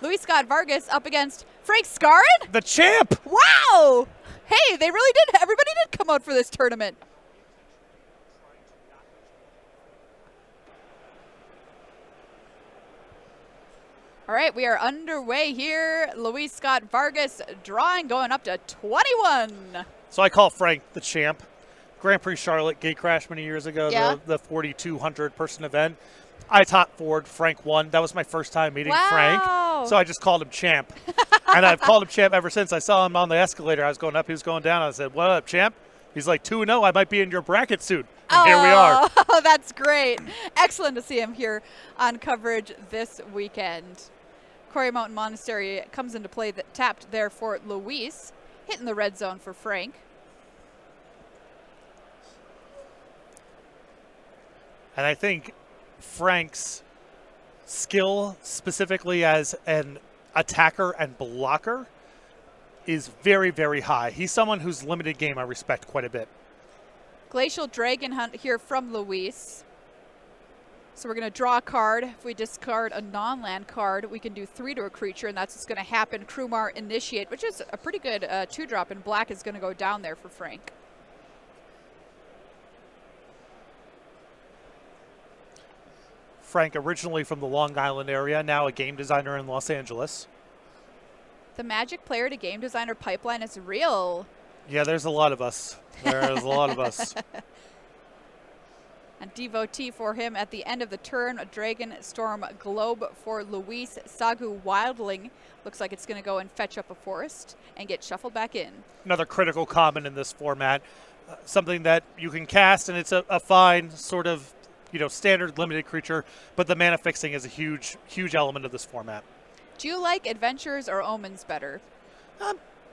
Luis Scott-Vargas up against Frank Skarren? The champ! Wow! Hey, they really did. Everybody did come out for this tournament. All right, we are underway here. Luis Scott-Vargas drawing, going up to 21. So I call Frank the champ. Grand Prix Charlotte gate crash many years ago, Yeah. the 4,200 person event. I top forward, Frank won. That was my first time meeting Wow. Frank, so I just called him champ. And I've called him champ ever since. I saw him on the escalator. I was going up, he was going down. I said, "What up, champ?" He's like, 2-0, I might be in your bracket soon. And here we are. Oh, that's great. Excellent to see him here on coverage this weekend. Quarry Mountain Monastery comes into play, that tapped there for Luis, hitting the red zone for Frank. And I think Frank's skill, specifically as an attacker and blocker, is very, very high. He's someone whose limited game I respect quite a bit. Glacial Dragon Hunt here from Luis. So we're going to draw a card. If we discard a non-land card, we can do 3 to a creature, and that's what's going to happen. Krumar Initiate, which is a pretty good 2-drop, and black is going to go down there for Frank. Frank, originally from the Long Island area, now a game designer in Los Angeles. The Magic player to game designer pipeline is real. Yeah, there's a lot of us. There's a lot of us. A devotee for him at the end of the turn. A Dragon Storm Globe for Luis. Sagu Wildling looks like it's going to go and fetch up a forest and get shuffled back in. Another critical common in this format. Something that you can cast, and it's a fine sort of, standard limited creature, but the mana fixing is a huge, huge element of this format. Do you like Adventures or Omens better?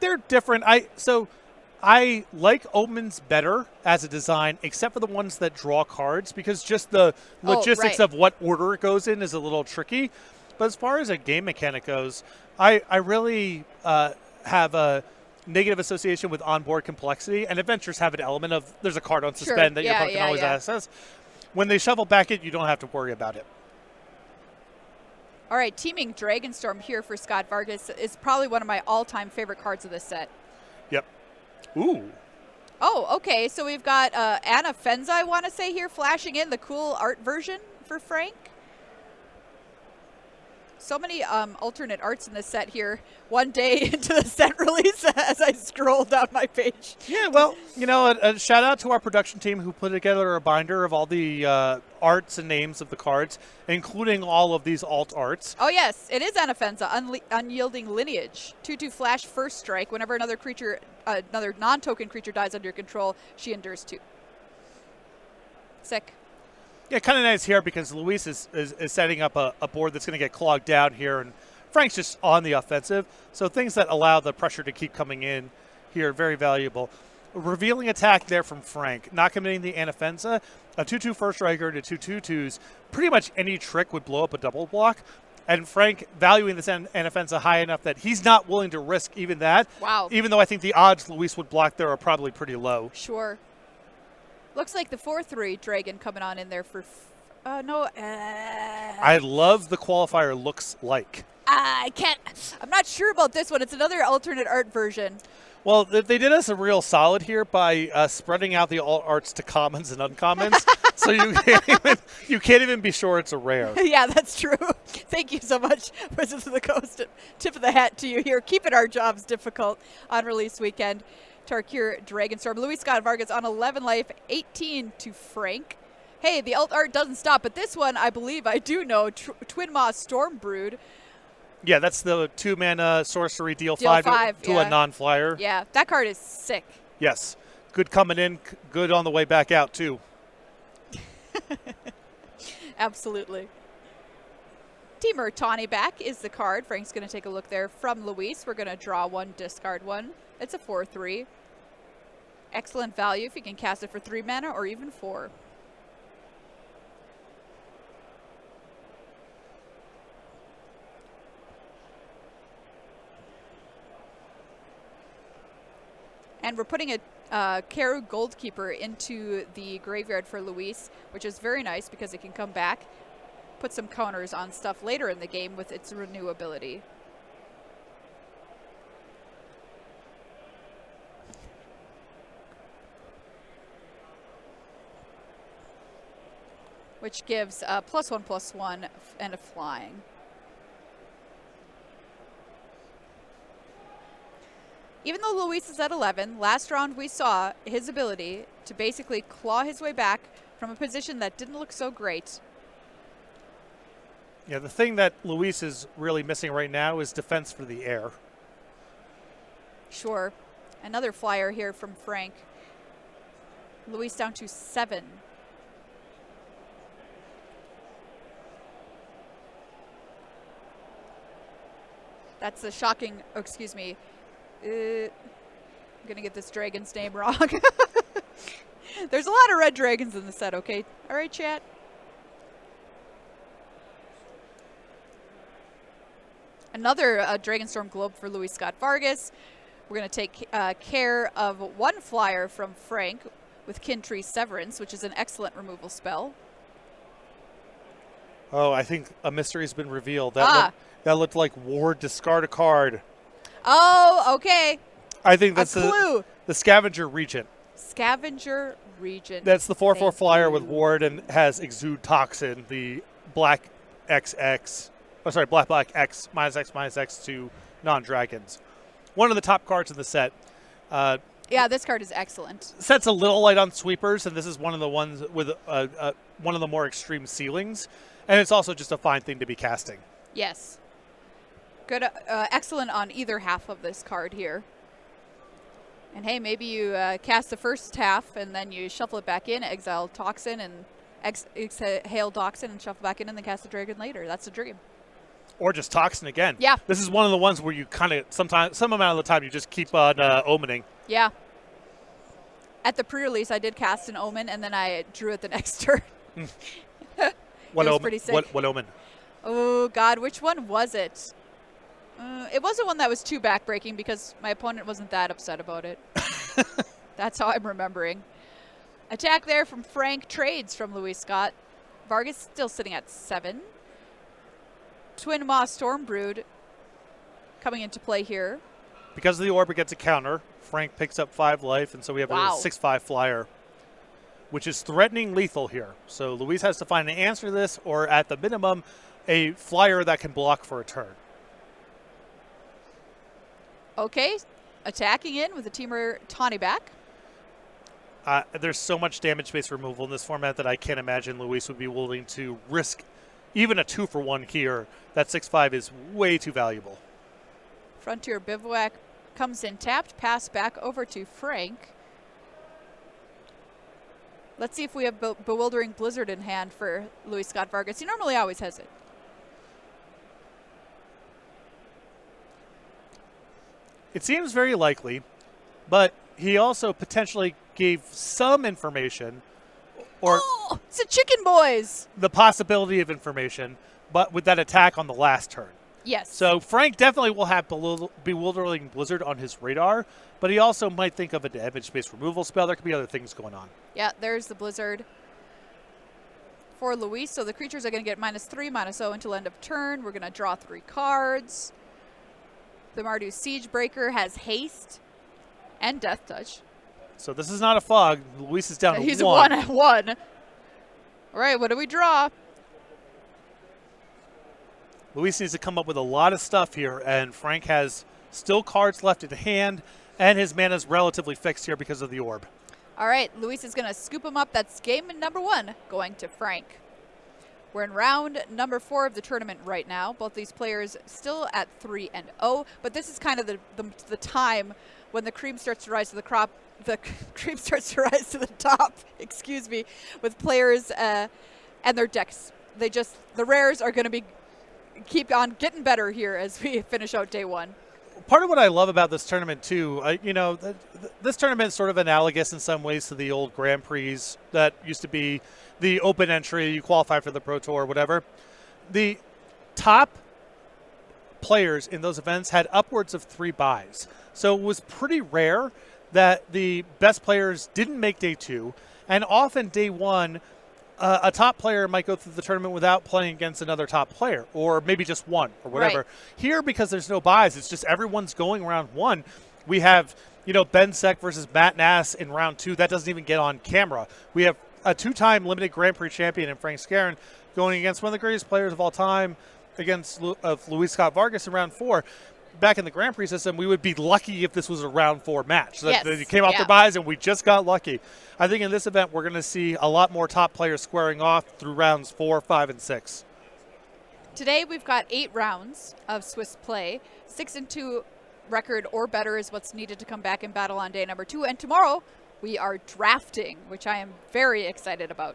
They're different. I like Omens better as a design, except for the ones that draw cards, because just the logistics of what order it goes in is a little tricky. But as far as a game mechanic goes, I really have a negative association with onboard complexity, and Adventures have an element of there's a card on suspend that your opponent can always access. When they shuffle back it, you don't have to worry about it. All right, Teeming Dragonstorm here for Scott-Vargas is probably one of my all-time favorite cards of this set. Yep. Ooh. Oh, okay. So we've got Anna Fenza, I want to say here, flashing in the cool art version for Frank. So many alternate arts in this set here. One day into the set release as I scroll down my page. Yeah, well, a shout out to our production team who put together a binder of all the arts and names of the cards, including all of these alt arts. Oh, yes. It is Anna Fenza, Unyielding Lineage. 2/2 flash first strike. Whenever another creature, another non-token creature dies under your control, she endures 2. Sick. Yeah, kind of nice here because Luis is setting up a board that's going to get clogged down here, and Frank's just on the offensive. So things that allow the pressure to keep coming in here are very valuable. A revealing attack there from Frank, not committing the Anafenza. A 2/2 first striker to 2/2/2s. Pretty much any trick would blow up a double block. And Frank valuing this Anafenza high enough that he's not willing to risk even that. Wow. Even though I think the odds Luis would block there are probably pretty low. Sure. Looks like the 4/3 Dragon coming on in there for... no. I love the qualifier looks like. I can't... I'm not sure about this one. It's another alternate art version. Well, they did us a real solid here by spreading out the alt arts to commons and uncommons, so you can't even be sure it's a rare. Yeah, that's true. Thank you so much, Wizards of the Coast. Tip of the hat to you here, keeping our jobs difficult on release weekend. Tarkir Dragonstorm. Luis Scott-Vargas on 11 life, 18 to Frank. Hey, the alt art doesn't stop, but this one I believe I do know. Twin Maw Stormbrood. Yeah, that's the 2-mana sorcery deal 5 to a non-flyer. Yeah, that card is sick. Yes. Good coming in, good on the way back out, too. Absolutely. Teamer Tawny back is the card. Frank's going to take a look there from Luis. We're going to draw 1, discard 1. It's a 4/3. Excellent value if you can cast it for 3 mana or even 4. And we're putting a Karu Goldkeeper into the graveyard for Luis, which is very nice because it can come back. put some counters on stuff later in the game with its renew ability. Which gives +1/+1 and a flying. Even though Luis is at 11, last round we saw his ability to basically claw his way back from a position that didn't look so great. Yeah, the thing that Luis is really missing right now is defense for the air. Sure. Another flyer here from Frank. Luis down to 7. That's a shocking, excuse me. I'm going to get this dragon's name wrong. There's a lot of red dragons in the set, okay? All right, chat. Another Dragonstorm Globe for Luis Scott-Vargas. We're going to take care of one flyer from Frank with Kin Tree Severance, which is an excellent removal spell. Oh, I think a mystery has been revealed. That looked like Ward discard a card. Oh, okay. I think that's a clue. The Scavenger Regent. Scavenger Regent. That's the 4/4 flyer with Ward and has Exude Toxin, the black XX. Oh, sorry, black X -X to non-dragons. One of the top cards in the set. Yeah, this card is excellent. Set's a little light on sweepers, and this is one of the ones with one of the more extreme ceilings. And it's also just a fine thing to be casting. Yes. Good, excellent on either half of this card here. And hey, maybe you cast the first half and then you shuffle it back in, exile Toxin and exhale Toxin and shuffle back in and then cast the dragon later. That's a dream. Or just Toxin again. Yeah. This is one of the ones where you kind of some amount of the time you just keep on omening. Yeah. At the pre-release, I did cast an Omen and then I drew it the next turn. What was pretty sick. What Omen? Oh, God, which one was it? It wasn't one that was too backbreaking because my opponent wasn't that upset about it. That's how I'm remembering. Attack there from Frank. Trades from Luis Scott. Vargas still sitting at 7. Twin Maw Stormbrood coming into play here. Because of the orb, it gets a counter. Frank picks up 5 life, and so we have a 6/5 flyer, which is threatening lethal here. So Luis has to find an answer to this, or at the minimum, a flyer that can block for a turn. Okay, attacking in with the Teamer Tawny back. There's so much damage-based removal in this format that I can't imagine Luis would be willing to risk even a 2-for-1 here. That 6/5 is way too valuable. Frontier Bivouac comes in tapped, pass back over to Frank. Let's see if we have Bewildering Blizzard in hand for Luis Scott-Vargas. He normally always has it. It seems very likely, but he also potentially gave some information, or it's a Chicken Boys! The possibility of information, but with that attack on the last turn. Yes. So Frank definitely will have Bewildering Blizzard on his radar, but he also might think of a damage-based removal spell. There could be other things going on. Yeah, there's the Blizzard for Luis. So the creatures are going to get -3, -0 until end of turn. We're going to draw 3 cards. The Mardu Siegebreaker has haste and Death Touch. So this is not a fog. Luis is down to 1. He's 1-1. All right, what do we draw? Luis needs to come up with a lot of stuff here, and Frank has still cards left in hand, and his mana is relatively fixed here because of the orb. All right, Luis is going to scoop him up. That's game number 1 going to Frank. We're in round number 4 of the tournament right now. Both these players still at 3-0, but this is kind of the time when the cream starts to rise to the crop. The cream starts to rise to the top. Excuse me, with players and their decks. The rares are going to keep on getting better here as we finish out day 1. Part of what I love about this tournament too, this tournament is sort of analogous in some ways to the old Grand Prix that used to be the open entry, you qualify for the Pro Tour, whatever. The top players in those events had upwards of 3 buys. So it was pretty rare that the best players didn't make day 2, and often day 1 a top player might go through the tournament without playing against another top player, or maybe just one, or whatever. Right. Here, because there's no buys, it's just everyone's going round one. We have, Ben Sek versus Matt Nass in round 2. That doesn't even get on camera. We have a 2-time limited Grand Prix champion in Frank Skarren going against one of the greatest players of all time, against Luis Scott-Vargas in round 4. Back in the Grand Prix system, we would be lucky if this was a round 4 match. So yes. that it came off their buys, and we just got lucky. I think in this event, we're going to see a lot more top players squaring off through rounds 4, 5, and 6. Today we've got 8 rounds of Swiss play. 6-2 record or better is what's needed to come back in battle on day number 2. And tomorrow we are drafting, which I am very excited about.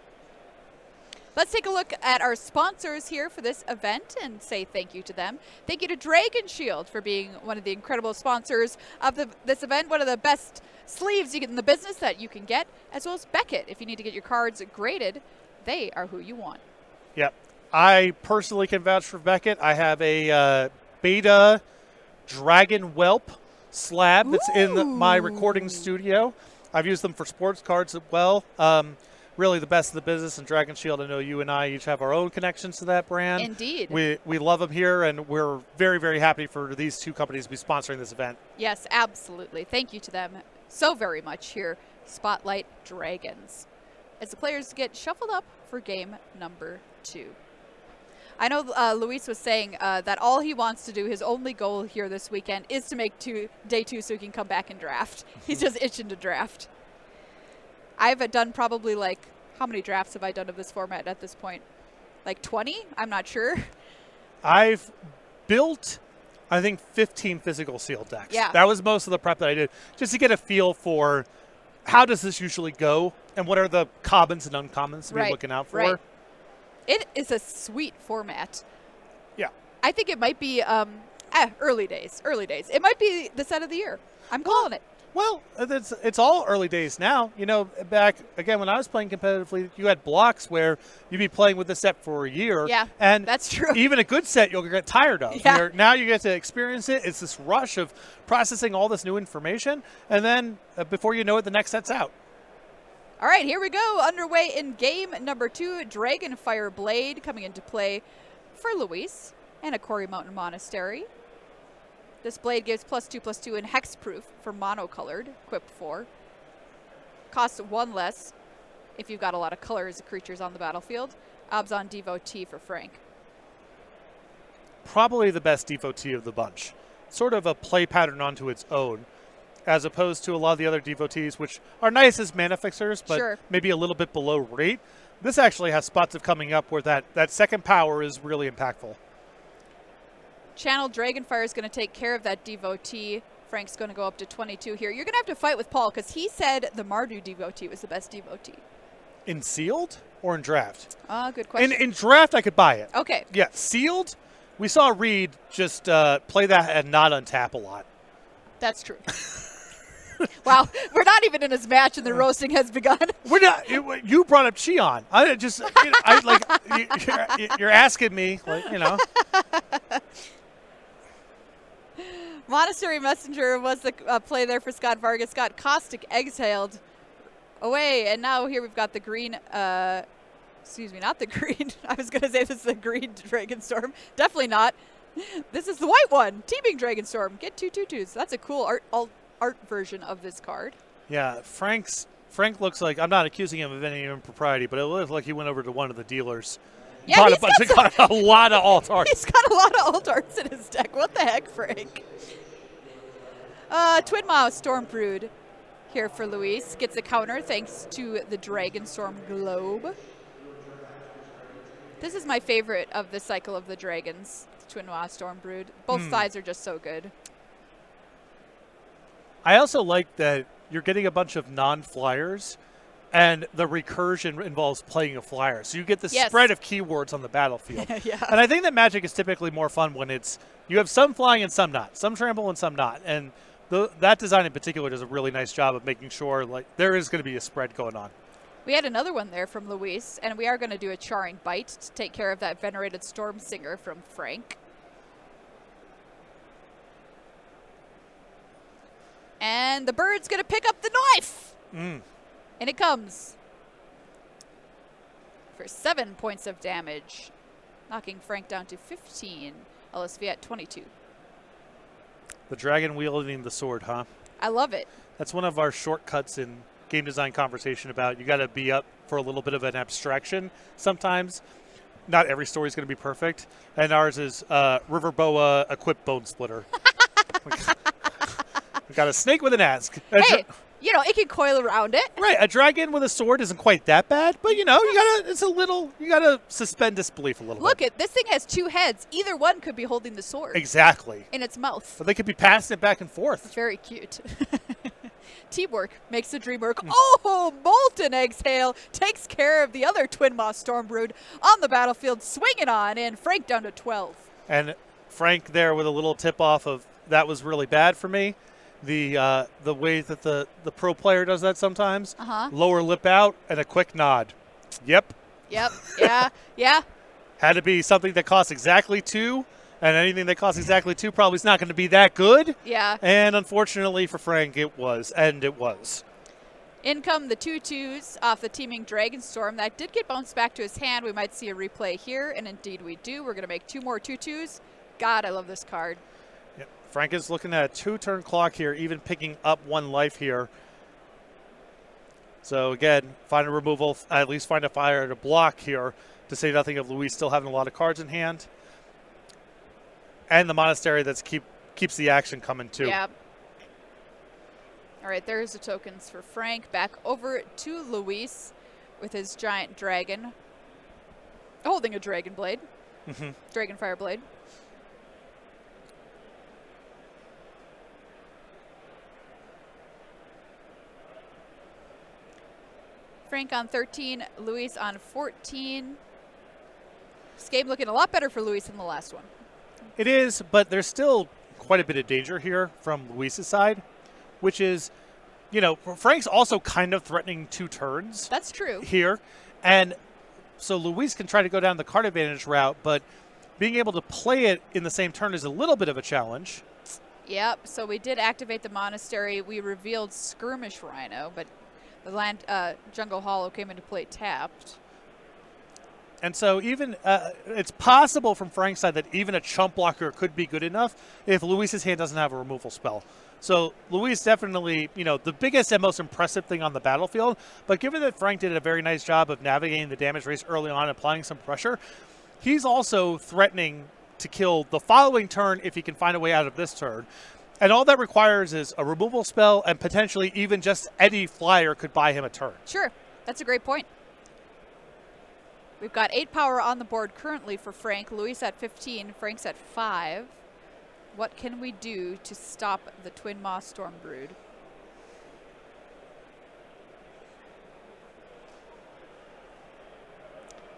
Let's take a look at our sponsors here for this event and say thank you to them. Thank you to Dragon Shield for being one of the incredible sponsors of this event, one of the best sleeves you get in the business that you can get, as well as Beckett. If you need to get your cards graded, they are who you want. Yep. I personally can vouch for Beckett. I have a beta Dragon Whelp slab that's in my recording studio. I've used them for sports cards as well. Really the best in the business, and Dragon Shield, I know you and I each have our own connections to that brand. Indeed. We love them here, and we're very, very happy for these two companies to be sponsoring this event. Yes, absolutely. Thank you to them so very much here, Spotlight Dragons, as the players get shuffled up for game number 2. I know Luis was saying that all he wants to do, his only goal here this weekend, is to make day 2 so he can come back and draft. He's just itching to draft. I've done probably how many drafts have I done of this format at this point? 20? I'm not sure. I've built, I think, 15 physical sealed decks. Yeah. That was most of the prep that I did, just to get a feel for how does this usually go and what are the commons and uncommons to be looking out for. Right. It is a sweet format. Yeah. I think it might be early days. It might be the set of the year. I'm calling it. Well, it's all early days now. Back, again, when I was playing competitively, you had blocks where you'd be playing with the set for a year. Yeah, and that's true. Even a good set you'll get tired of. Yeah. Now you get to experience it. It's this rush of processing all this new information, and then before you know it, the next set's out. All right, here we go. Underway in game number 2, Dragonfire Blade coming into play for Luis and a Quarry Mountain Monastery. This blade gives +2/+2 in hexproof for monocolored, equipped 4. Costs 1 less if you've got a lot of colors of creatures on the battlefield. Obs on Devotee for Frank. Probably the best Devotee of the bunch. Sort of a play pattern onto its own, as opposed to a lot of the other Devotees, which are nice as mana fixers, but maybe a little bit below rate. This actually has spots of coming up where that second power is really impactful. Channel Dragonfire is going to take care of that Devotee. Frank's going to go up to 22 here. You're going to have to fight with Paul because he said the Mardu Devotee was the best Devotee. In sealed or in draft? Good question. In draft, I could buy it. Okay. Yeah, sealed, we saw Reed just play that and not untap a lot. That's true. Wow, we're not even in his match and the roasting has begun. We're not. You brought up Cheon. I just, you're asking me, Monastery Messenger was the play there for Scott-Vargas. Got Caustic exhaled away, and now here we've got the green. Excuse me, not the green. I was going to say this is the green Dragonstorm. Definitely not. This is the white one, Teeming Dragonstorm. Get 2 2/2s. That's a cool art version of this card. Yeah, Frank looks like, I'm not accusing him of any impropriety, but it looks like he went over to one of the dealers. Yeah, got a lot of alt arts. He's got a lot of alt arts in his deck. What the heck, Frank? Twin Mouse Stormbrood here for Luis. Gets a counter thanks to the Dragonstorm Globe. This is my favorite of the cycle of the dragons, Twin Mouse Stormbrood. Both sides are just so good. I also like that you're getting a bunch of non-flyers, and the recursion involves playing a flyer. So you get the spread of keywords on the battlefield. Yeah. And I think that Magic is typically more fun when you have some flying and some not, some trample and some not. And that design in particular does a really nice job of making sure there is going to be a spread going on. We had another one there from Luis, and we are going to do a Charring Bite to take care of that Venerated Storm Singer from Frank. And the bird's going to pick up the knife. And it comes. for 7 points of damage, knocking Frank down to 15. LSV at 22. The dragon wielding the sword, huh? I love it. That's one of our shortcuts in game design conversation about you got to be up for a little bit of an abstraction sometimes. Not every story is going to be perfect. And ours is River Boa equipped Bone Splitter. We got a snake with an axe. Hey, you know, it can coil around it. Right, a dragon with a sword isn't quite that bad, but you know, you gotta suspend disbelief a little Look, bit. this thing has 2 heads. Either one could be holding the sword. Exactly. In its mouth. But they could be passing it back and forth. Very cute. Teamwork makes the dream work. Oh, Molten Exhale takes care of the other Twin Moss Stormbrood on the battlefield, swinging on in. Frank down to 12. And Frank there with a little tip off of that was really bad for me. The way that the pro player does that sometimes. Lower lip out and a quick nod. Yep. Yep. Yeah. Yeah. Had to be something that costs exactly 2. And anything that costs exactly 2 probably is not going to be that good. Yeah. And unfortunately for Frank, it was. And it was. In come the 2/2s off the teaming Dragonstorm. That did get bounced back to his hand. We might see a replay here, and indeed we do. We're going to make 2 more 2/2s. God, I love this card. Yep. Frank is looking at a 2-turn clock here, even picking up 1 life here. So again, find a removal, at least find a fire to block here, to say nothing of Luis still having a lot of cards in hand. And the monastery that's keeps the action coming too. Yeah. All right, there's the tokens for Frank. Back over to Luis with his giant dragon. Holding a dragon blade. Dragon fire blade. Frank on 13, Luis on 14. This game looking a lot better for Luis than the last one. It is, but there's still quite a bit of danger here from Luis's side, which is, you know, Frank's also kind of threatening 2 turns. That's true. Here. And so Luis can try to go down the card advantage route, but being able to play it in the same turn is a little bit of a challenge. Yep, so we did activate the monastery. We revealed Skirmish Rhino, but the land Jungle Hollow came into play tapped. And so even it's possible from Frank's side that even a chump blocker could be good enough if Luis's hand doesn't have a removal spell. So Luis definitely, you know, the biggest and most impressive thing on the battlefield. But given that Frank did a very nice job of navigating the damage race early on and applying some pressure, he's also threatening to kill the following turn if he can find a way out of this turn. And all that requires is a removal spell and potentially even just Eddie Flyer could buy him a turn. Sure, that's a great point. We've got 8 power on the board currently for Frank. Luis at 15, Frank's at 5. What can we do to stop the Twin Moss Stormbrood?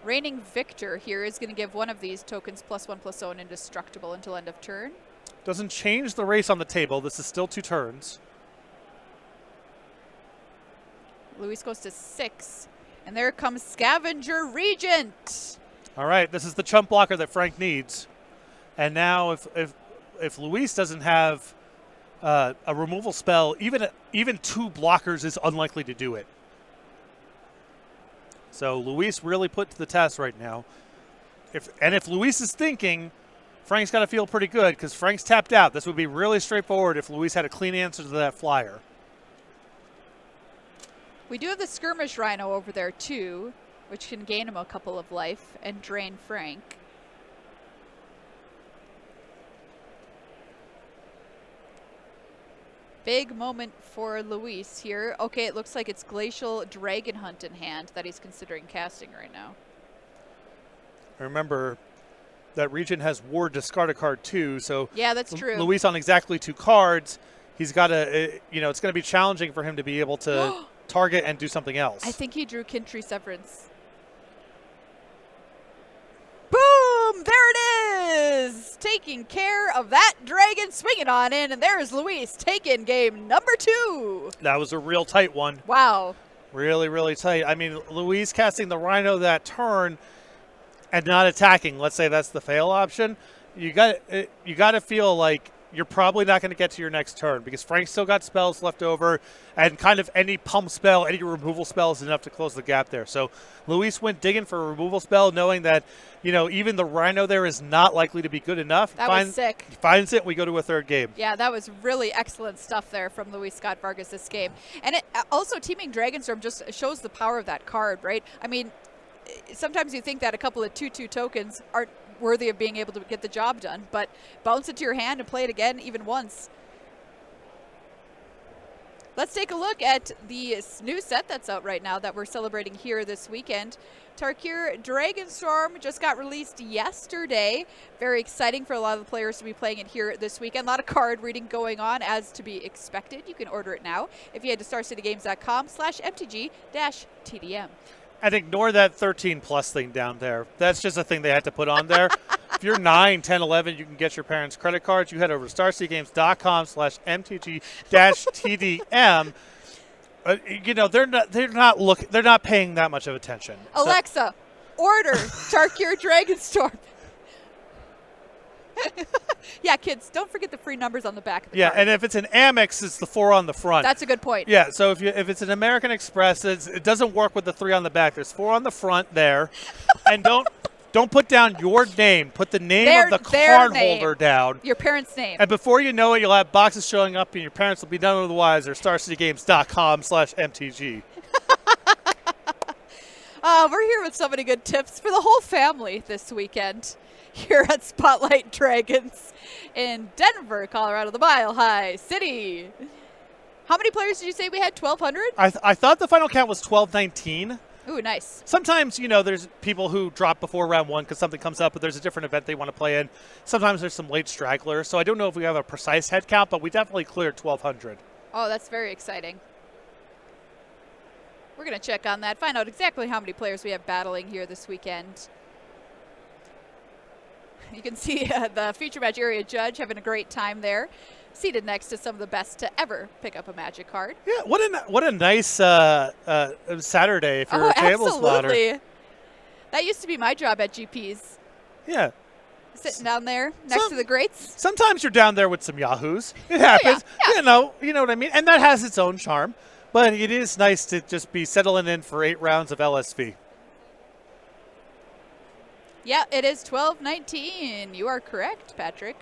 Reigning Victor here is going to give one of these tokens +1/+0 and indestructible until end of turn. Doesn't change the race on the table. This is still 2 turns. Luis goes to 6. And there comes Scavenger Regent. All right, this is the chump blocker that Frank needs. And now if Luis doesn't have a removal spell, even 2 blockers is unlikely to do it. So Luis really put to the test right now. If Luis is thinking, Frank's got to feel pretty good because Frank's tapped out. This would be really straightforward if Luis had a clean answer to that flyer. We do have the Skirmish Rhino over there too, which can gain him a couple of life and drain Frank. Big moment for Luis here. Okay, it looks like it's Glacial Dragon Hunt in hand that he's considering casting right now. Remember, that Regent has Ward discard a card too, so yeah, that's true. Luis on exactly 2 cards. He's got to, you know, it's going to be challenging for him to be able to target and do something else. I think he drew Kintry Severance. Boom! There it is! Taking care of that dragon, swinging on in, and there's Luis taking game number 2. That was a real tight one. Wow. Really, really tight. I mean, Luis casting the Rhino that turn and not attacking. Let's say that's the fail option. You got to feel like you're probably not going to get to your next turn because Frank still got spells left over, and kind of any pump spell, any removal spell is enough to close the gap there. So Luis went digging for a removal spell, knowing that, even the Rhino there is not likely to be good enough. That was sick. He finds it, we go to a third game. Yeah, that was really excellent stuff there from Luis Scott-Vargas this game. And it also, teaming Dragonstorm just shows the power of that card, right? I mean, sometimes you think that a couple of 2/2 tokens aren't worthy of being able to get the job done, but bounce it to your hand and play it again even once. Let's take a look at the new set that's out right now that we're celebrating here this weekend. Tarkir Dragonstorm just got released yesterday. Very exciting for a lot of the players to be playing it here this weekend. A lot of card reading going on as to be expected. You can order it now if you head to starcitygames.com/mtg-TDM. And ignore that 13+ thing down there. That's just a thing they had to put on there. If you're 9, 10, 11, you can get your parents' credit cards. You head over to starcitygames.com/mtg-TDM. They're not paying that much of attention. Alexa, order Tarkir Dragonstorm. Yeah, kids, don't forget the free numbers on the back of the card. And if it's an Amex, it's the 4 on the front. That's a good point. Yeah, so if it's an American Express, it doesn't work with the 3 on the back. There's 4 on the front there. And don't put down your name. Put the name of the card holder down. Your parents' name. And before you know it, you'll have boxes showing up, and your parents will be none of the wiser. StarCityGames.com/MTG. We're here with so many good tips for the whole family this weekend here at Spotlight Dragons in Denver, Colorado, the Mile High City. How many players did you say we had? 1,200? I thought the final count was 1,219. Ooh, nice. Sometimes, there's people who drop before round 1 because something comes up, but there's a different event they want to play in. Sometimes there's some late stragglers. So I don't know if we have a precise head count, but we definitely cleared 1,200. Oh, that's very exciting. We're going to check on that, find out exactly how many players we have battling here this weekend. You can see the feature match area judge having a great time there, seated next to some of the best to ever pick up a Magic card. Yeah, what a nice Saturday if you're a table spotter. Absolutely. That used to be my job at GP's. Yeah. Sitting down there next to the greats. Sometimes you're down there with some yahoos. It happens. Yeah. You know what I mean? And that has its own charm. But it is nice to just be settling in for 8 rounds of LSV. Yeah, it is 12-19. You are correct, Patrick.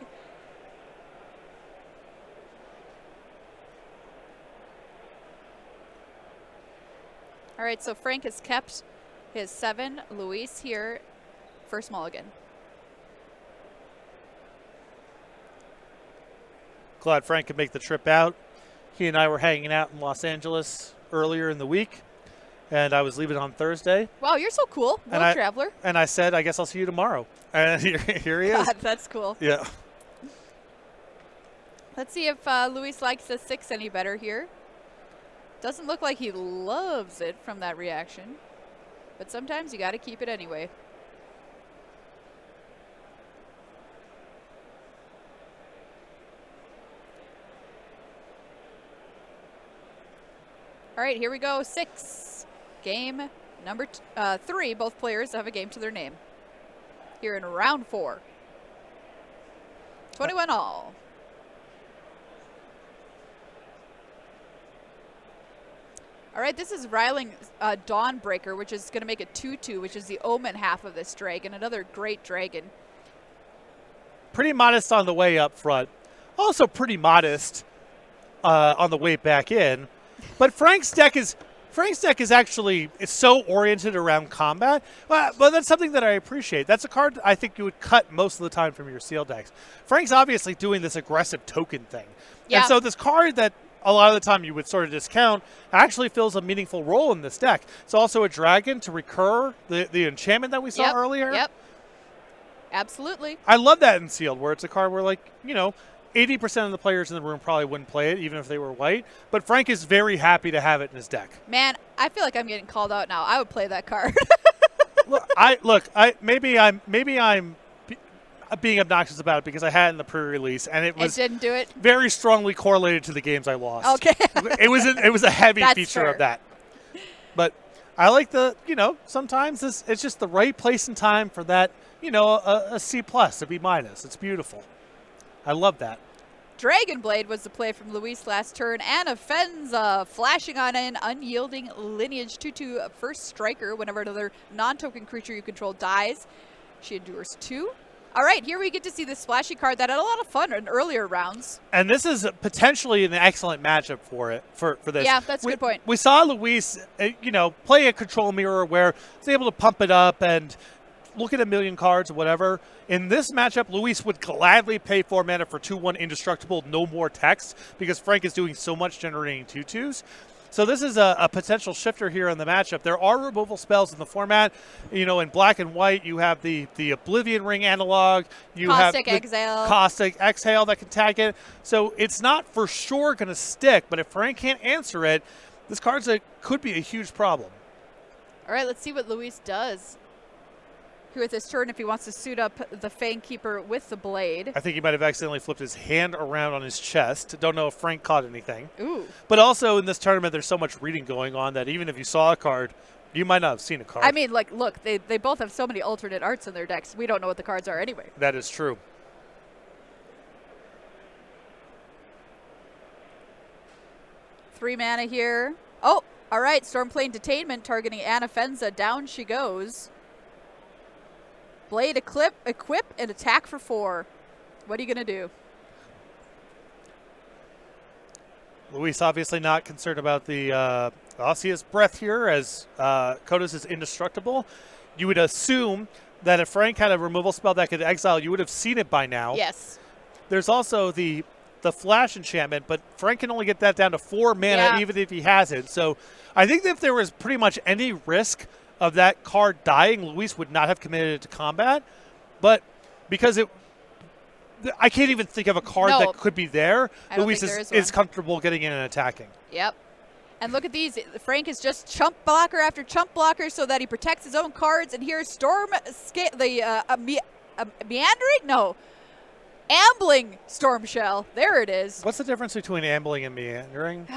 All right, so Frank has kept his 7. Luis here, first mulligan. Glad Frank could make the trip out. He and I were hanging out in Los Angeles earlier in the week, and I was leaving on Thursday. Wow, you're so cool, world traveler. And I said, I guess I'll see you tomorrow. And here he is. God, that's cool. Yeah. Let's see if Luis likes the 6 any better here. Doesn't look like he loves it from that reaction, but sometimes you got to keep it anyway. All right, here we go. 6. Game number 3. Both players have a game to their name. Here in round 4. 21 all. All right, this is Riling Dawnbreaker, which is going to make it 2/2, which is the Omen half of this dragon. Another great dragon. Pretty modest on the way up front. Also pretty modest on the way back in. But Frank's deck is actually so oriented around combat. But that's something that I appreciate. That's a card I think you would cut most of the time from your seal decks. Frank's obviously doing this aggressive token thing. Yeah. And so this card that a lot of the time you would sort of discount actually fills a meaningful role in this deck. It's also a dragon to recur the enchantment that we saw earlier. Yep. Absolutely. I love that in sealed, where it's a card where 80% of the players in the room probably wouldn't play it, even if they were white. But Frank is very happy to have it in his deck. Man, I feel like I'm getting called out now. I would play that card. Maybe I'm being obnoxious about it because I had it in the pre-release and it didn't do it. Very strongly correlated to the games I lost. Okay. it was a heavy That's feature fair. of that. But I like sometimes it's just the right place and time for that, a C plus, a B minus. It's beautiful. I love that. Dragon Blade was the play from Luis last turn. Anafenza flashing on an unyielding lineage 2/2 first striker. Whenever another non-token creature you control dies, she endures 2. All right, here we get to see the splashy card that had a lot of fun in earlier rounds. And this is potentially an excellent matchup for this. Yeah, that's a good point. We saw Luis, play a control mirror where he's able to pump it up and look at a million cards or whatever. In this matchup, Luis would gladly pay 4 mana for 2/1 indestructible, no more text, because Frank is doing so much generating 2/2s. So this is a potential shifter here in the matchup. There are removal spells in the format. In black and white, you have the Oblivion Ring analog. You Caustic have Exhale. Caustic Exhale that can tag it. So it's not for sure going to stick, but if Frank can't answer it, this could be a huge problem. All right, let's see what Luis does here with his turn if he wants to suit up the Fang Keeper with the blade. I think he might have accidentally flipped his hand around on his chest. Don't know if Frank caught anything. Ooh. But also in this tournament, there's so much reading going on that even if you saw a card, you might not have seen a card. I mean, look, they both have so many alternate arts in their decks. We don't know what the cards are anyway. That is true. Three mana here. Oh, all right. Stormplane Detainment targeting Anafenza. Down she goes. Blade equip, and attack for 4. What are you going to do? Luis obviously not concerned about the Osseous Breath here, as Kodos is indestructible. You would assume that if Frank had a removal spell that could exile, you would have seen it by now. Yes. There's also the Flash enchantment, but Frank can only get that down to 4 mana even if he has it. So I think that if there was pretty much any risk of that card dying, Luis would not have committed it to combat. But because I can't even think of a card that could be there. Luis is comfortable getting in and attacking. Yep. And look at these. Frank is just chump blocker after chump blocker so that he protects his own cards. And here's Meandering? No. Ambling Storm Shell. There it is. What's the difference between ambling and meandering?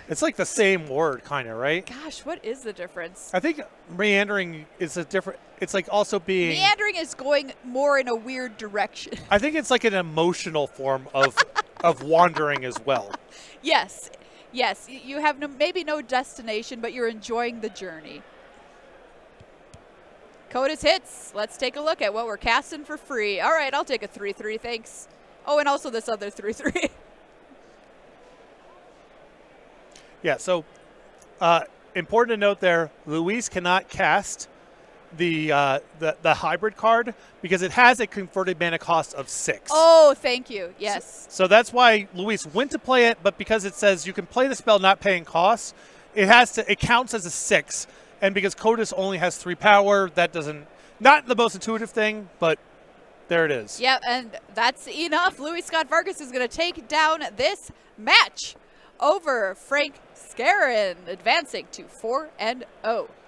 It's like the same word, kind of, right? Gosh, what is the difference? I think meandering is a different. It's like also being. Meandering is going more in a weird direction. I think it's like an emotional form of wandering as well. Yes. Yes. You have maybe no destination, but you're enjoying the journey. Kodos hits. Let's take a look at what we're casting for free. All right, I'll take a 3/3, thanks. Oh, and also this other 3/3. Yeah, so important to note there, Luis cannot cast the hybrid card because it has a converted mana cost of 6. Oh, thank you. Yes. So that's why Luis went to play it, but because it says you can play the spell not paying costs, it counts as a 6. And because Kodos only has 3 power, that not the most intuitive thing, but there it is. Yep, and that's enough. Luis Scott-Vargas is going to take down this match over Frank Skarren, advancing to 4-0.